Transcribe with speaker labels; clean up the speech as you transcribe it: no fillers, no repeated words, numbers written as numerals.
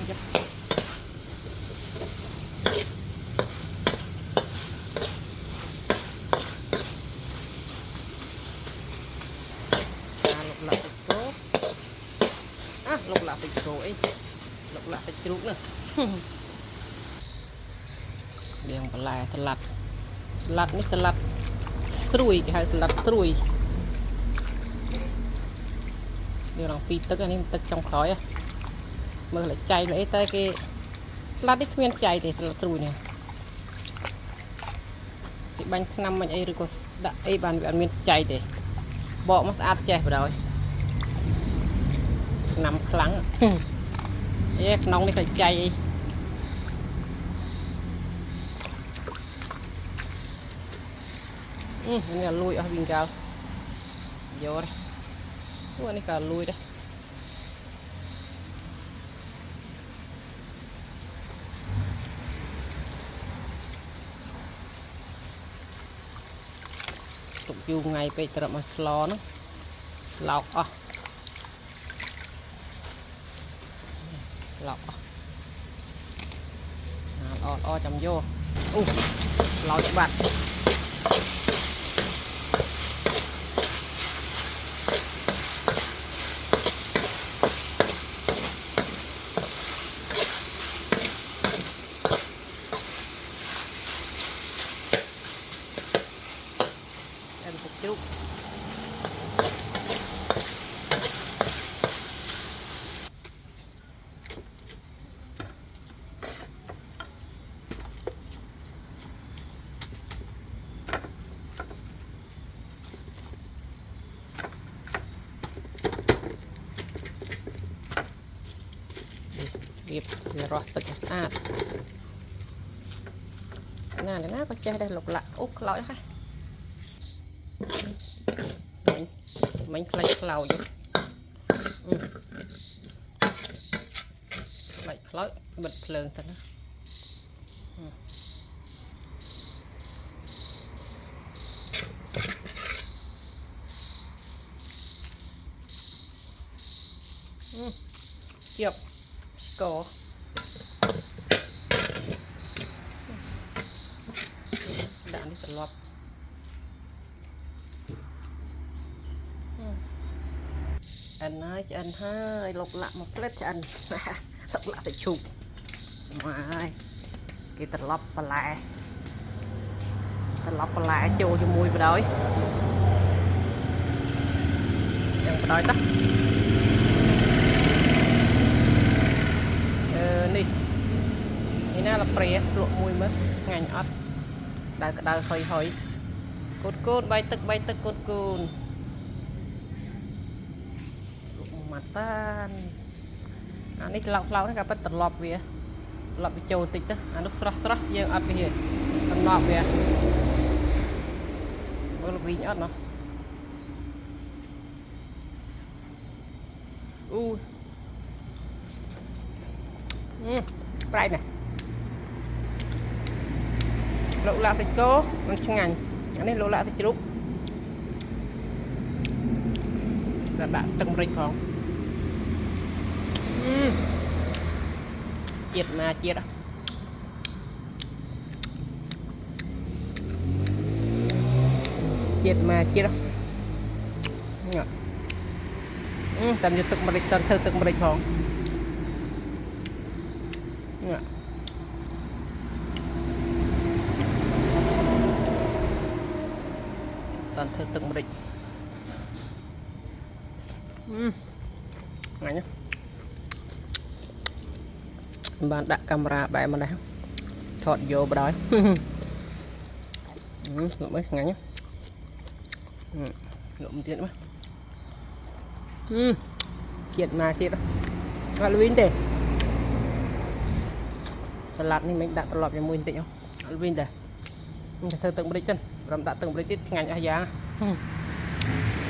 Speaker 1: Yep. Lục lạ thịt cô. Lục lạ thịt cô ấy. Lục lạ thịt chuột nữa. Điền bà lại salad. Salad ní salad trùi, cái hai salad trùi. Điều rằng phi tức anh tức trong khói á. Mơ lại chay lại tới cái salad ít nguyên chay thì salad trùi nè. Thì bánh năm mình ấy rồi có đã ấy bàn vị ăn nguyên chay thì bỏ mất át chay vào rồi. Nằm kháng. Nóng đi phải chay. Ini là lui ở bên cao vô đây, này cả lui đây. Tục du ngày bây giờ mà slo nó lọc lọc chấm vô lọc cho bạn. Em một chút điệp rótទឹកស្អាតណាណាក៏ចេះដែរលោកលាក់អូខ្លោចហ่ะមិញខ្លាច់ខ្លោចខ្លាច់ខ្លោចបិទភ្លើងទៅណាជៀបស្ករដាក់នេះត្រឡប់ăn ơi ăn hơi lục lạ một lết cho ăn lục lạ phải chụp mà cái tật lọc bà lại chô cho mùi vào đói chẳng vào đói đó nèนี่น่าละเปรี้ยลวกมวยมั้งไงอัดได้ก็ได้หอยกูดใบตึกกูดmặt tan anh ấy lau nó gặp bắt tật lọp về lọp bị trâu tịch đó anh lúc srah dương ấp cái gì tật lọp về mới là vì nhớt nó đây này lẩu lạ thịt cô ăn chân ngành anh ấy lẩu lạ thịt rút là bạn từng rịch không chiết mà chiết đó tầm như từng rịch tầm thơ từng rịch không tầm thơ từng rịch này nhá bạn đặt camera bài mà này thọt vô vào đó lụm mấy ngày nhá lụm tiền quá chuyện mà chị đó Halloween đây salad này mình đặt lọp cho mùi tịnh không Halloween đây thơ từng bịch chân làm đặt từng bịch ngày giá